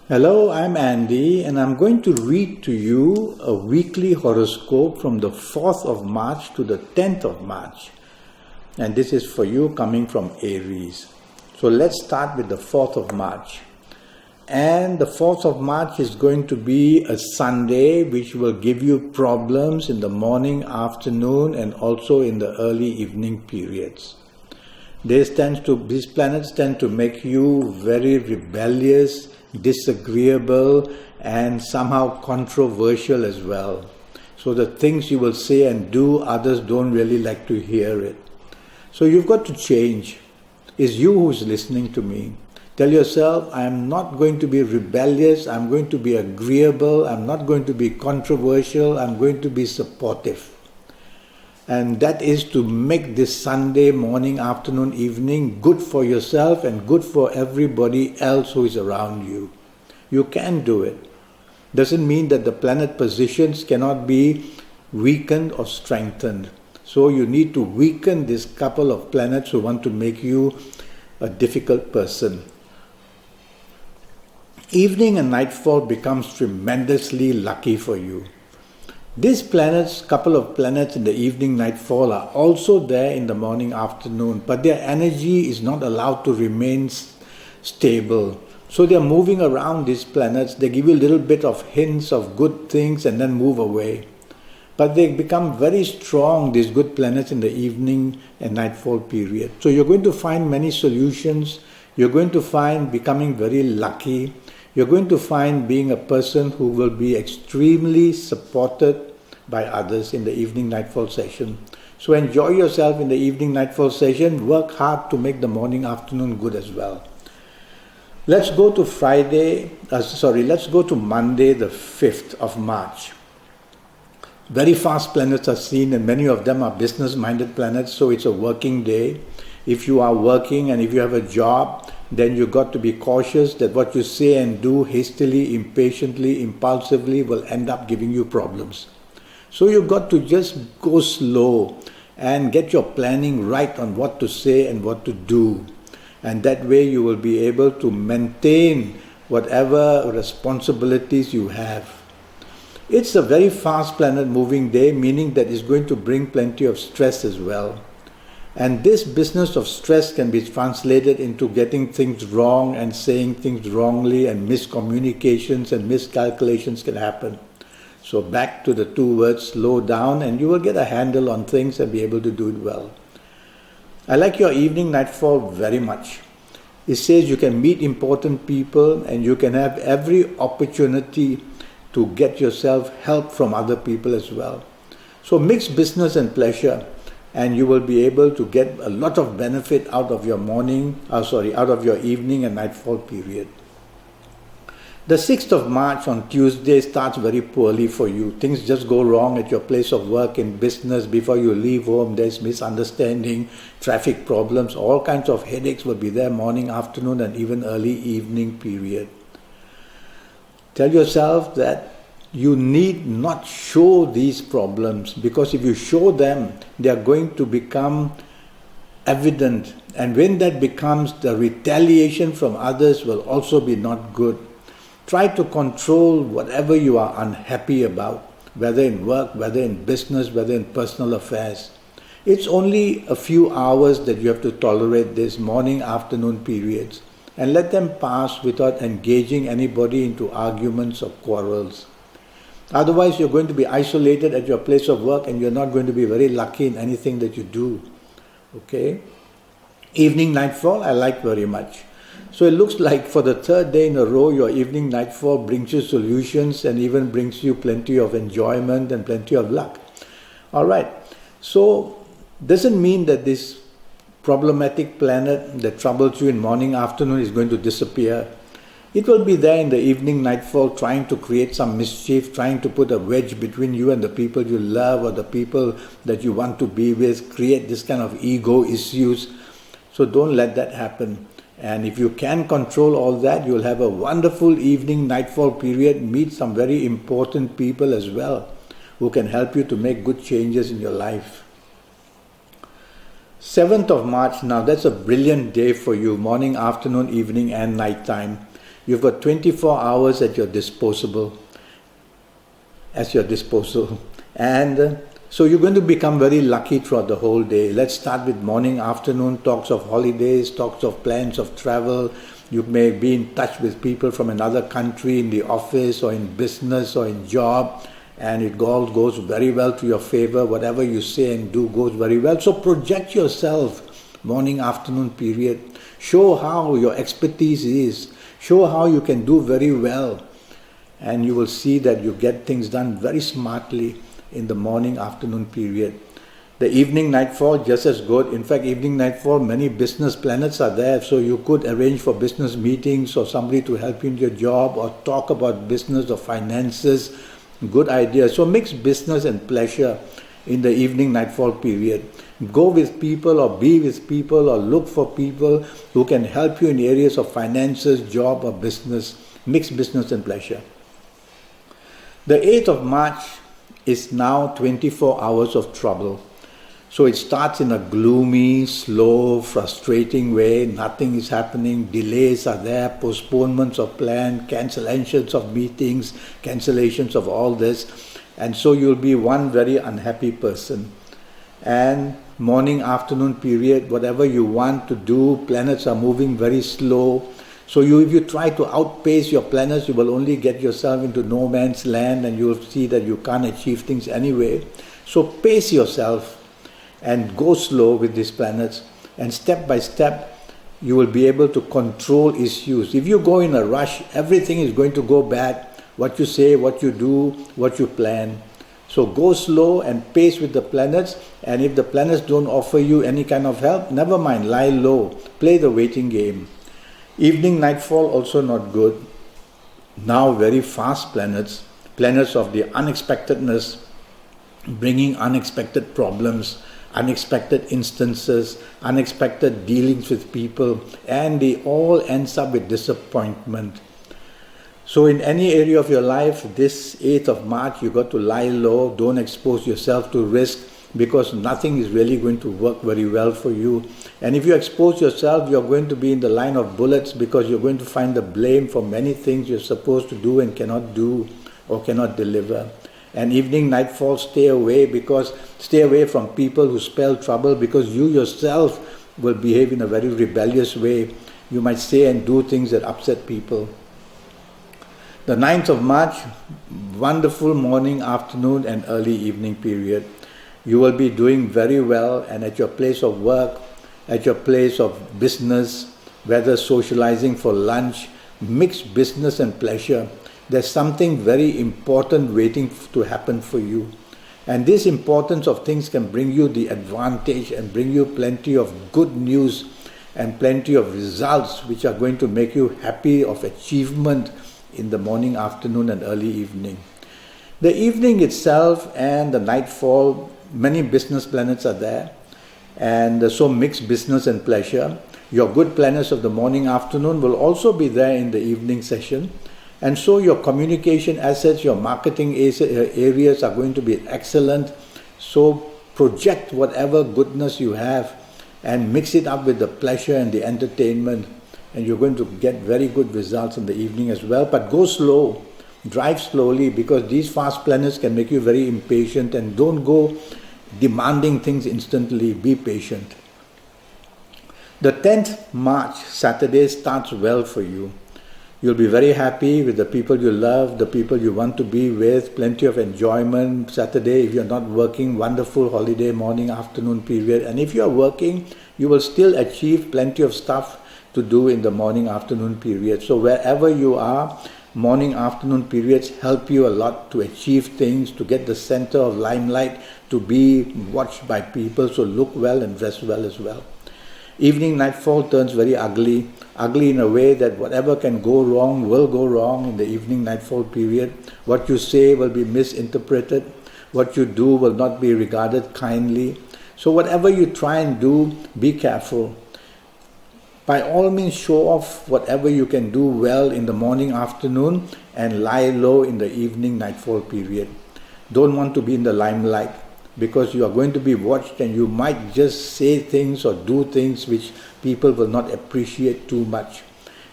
Hello, I'm Andy, and I'm going to read to you a weekly horoscope from the 4th of March to the 10th of March. And this is for you coming from Aries. So let's start with the 4th of March. And the 4th of March is going to be a Sunday, which will give you problems in the morning, afternoon, and also in the early evening periods. These planets tend to make you very rebellious, disagreeable, and somehow controversial as well. So the things you will say and do, others don't really like to hear it. So you've got to change. It's you who's listening to me. Tell yourself, I'm not going to be rebellious, I'm going to be agreeable, I'm not going to be controversial, I'm going to be supportive. And that is to make this Sunday morning, afternoon, evening good for yourself and good for everybody else who is around you. You can do it. Doesn't mean that the planet positions cannot be weakened or strengthened. So you need to weaken this couple of planets who want to make you a difficult person. Evening and nightfall becomes tremendously lucky for you. These planets, couple of planets in the evening nightfall are also there in the morning afternoon, but their energy is not allowed to remain stable. So they are moving around these planets, they give you a little bit of hints of good things and then move away. But they become very strong, these good planets, in the evening and nightfall period. So you're going to find many solutions, you're going to find becoming very lucky, you're going to find being a person who will be extremely supported by others in the evening nightfall session. So enjoy yourself in the evening nightfall session, work hard to make the morning afternoon good as well. Let's go to let's go to Monday the 5th of March. Very fast planets are seen and many of them are business-minded planets, so it's a working day. If you are working and if you have a job, then you've got to be cautious that what you say and do hastily, impatiently, impulsively will end up giving you problems. So you've got to just go slow and get your planning right on what to say and what to do. And that way you will be able to maintain whatever responsibilities you have. It's a very fast planet moving day, meaning that it's going to bring plenty of stress as well. And this business of stress can be translated into getting things wrong and saying things wrongly, and miscommunications and miscalculations can happen. So back to the two words, slow down, and you will get a handle on things and be able to do it well. I like your evening nightfall very much. It says you can meet important people and you can have every opportunity to get yourself help from other people as well. So mix business and pleasure, and you will be able to get a lot of benefit out of your out of your evening and nightfall period. The 6th of March on Tuesday starts very poorly for you. Things just go wrong at your place of work, in business. Before you leave home, there's misunderstanding, traffic problems, all kinds of headaches will be there morning, afternoon, and even early evening period. Tell yourself that you need not show these problems, because if you show them, they are going to become evident. And when that becomes, the retaliation from others will also be not good. Try to control whatever you are unhappy about, whether in work, whether in business, whether in personal affairs. It's only a few hours that you have to tolerate these morning, afternoon periods, and let them pass without engaging anybody into arguments or quarrels. Otherwise, you're going to be isolated at your place of work and you're not going to be very lucky in anything that you do. Okay? Evening nightfall, I like very much. So it looks like for the 3rd day in a row, your evening nightfall brings you solutions and even brings you plenty of enjoyment and plenty of luck. Alright, so doesn't mean that this problematic planet that troubles you in morning, afternoon is going to disappear. It will be there in the evening nightfall, trying to create some mischief, trying to put a wedge between you and the people you love or the people that you want to be with, create this kind of ego issues. So don't let that happen. And if you can control all that, you'll have a wonderful evening nightfall period, meet some very important people as well who can help you to make good changes in your life. 7th of March, now that's a brilliant day for you, morning, afternoon, evening and night time. You've got 24 hours at your disposal. And so you're going to become very lucky throughout the whole day. Let's start with morning, afternoon, talks of holidays, talks of plans of travel. You may be in touch with people from another country in the office or in business or in job, and it all goes very well to your favor. Whatever you say and do goes very well. So project yourself, morning, afternoon period. Show how your expertise is. Show how you can do very well. And you will see that you get things done very smartly in the morning, afternoon period. The evening nightfall, just as good. In fact, evening nightfall, many business planets are there, so you could arrange for business meetings or somebody to help you in your job or talk about business or finances. Good idea. So mix business and pleasure in the evening nightfall period. Go with people or be with people or look for people who can help you in areas of finances, job or business. Mix business and pleasure. The 8th of March is now 24 hours of trouble. So it starts in a gloomy, slow, frustrating way. Nothing is happening. Delays are there. Postponements of plans, cancellations of meetings, cancellations of all this. And so you'll be one very unhappy person. And morning, afternoon period, whatever you want to do, planets are moving very slow. So if you try to outpace your planets, you will only get yourself into no man's land and you will see that you can't achieve things anyway. So pace yourself and go slow with these planets, and step by step you will be able to control issues. If you go in a rush, everything is going to go bad. What you say, what you do, what you plan. So go slow and pace with the planets, and if the planets don't offer you any kind of help, never mind, lie low, play the waiting game. Evening nightfall also not good. Now very fast planets of the unexpectedness, bringing unexpected problems, unexpected instances, unexpected dealings with people, and they all ends up with disappointment. So in any area of your life, this 8th of March, you got to lie low, don't expose yourself to risk, because nothing is really going to work very well for you. And if you expose yourself, you're going to be in the line of bullets, because you're going to find the blame for many things you're supposed to do and cannot do or cannot deliver. And evening nightfall, stay away from people who spell trouble, because you yourself will behave in a very rebellious way. You might say and do things that upset people. The 9th of March, wonderful morning, afternoon and early evening period. You will be doing very well, and at your place of work, at your place of business, whether socializing for lunch, mix business and pleasure. There's something very important waiting to happen for you. And this importance of things can bring you the advantage and bring you plenty of good news and plenty of results which are going to make you happy of achievement in the morning, afternoon and early evening. The evening itself and the nightfall, many business planets are there, and so mix business and pleasure. Your good planets of the morning, afternoon will also be there in the evening session. And so your communication assets, your marketing areas are going to be excellent. So project whatever goodness you have and mix it up with the pleasure and the entertainment, and you're going to get very good results in the evening as well. But go slow, drive slowly, because these fast planets can make you very impatient, and don't go demanding things instantly. Be patient. The 10th March, Saturday, starts well for you. You'll be very happy with the people you love, the people you want to be with, plenty of enjoyment. Saturday, if you're not working, wonderful holiday morning, afternoon period. And if you're working, you will still achieve plenty of stuff to do in the morning, afternoon period. So wherever you are, morning, afternoon periods help you a lot to achieve things, to get the center of limelight, to be watched by people. So look well and dress well as well. Evening nightfall turns very ugly in a way that whatever can go wrong will go wrong in the evening nightfall period. What you say will be misinterpreted. What you do will not be regarded kindly. So whatever you try and do, be careful. By all means, show off whatever you can do well in the morning, afternoon, and lie low in the evening nightfall period. Don't want to be in the limelight, because you are going to be watched and you might just say things or do things which people will not appreciate too much.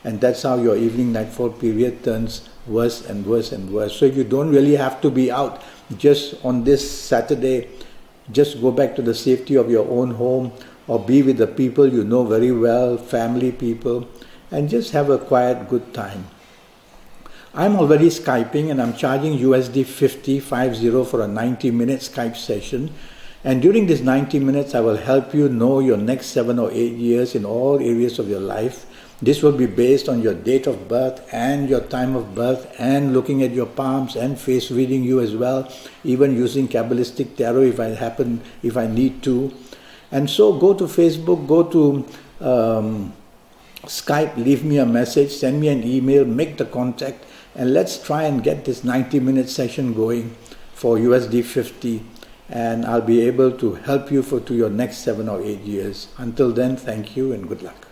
and that's how your evening nightfall period turns worse and worse and worse. So you don't really have to be out. Just on this Saturday, just go back to the safety of your own home, or be with the people you know very well, family people, and just have a quiet, good time. I'm already Skyping, and I'm charging USD 50 for a 90-minute Skype session. And during these 90 minutes, I will help you know your next 7 or 8 years in all areas of your life. This will be based on your date of birth and your time of birth, and looking at your palms and face reading you as well, even using Kabbalistic Tarot if I need to. And so go to Facebook, go to Skype, leave me a message, send me an email, make the contact, and let's try and get this 90-minute session going for USD 50, and I'll be able to help you to your next 7 or 8 years. Until then, thank you and good luck.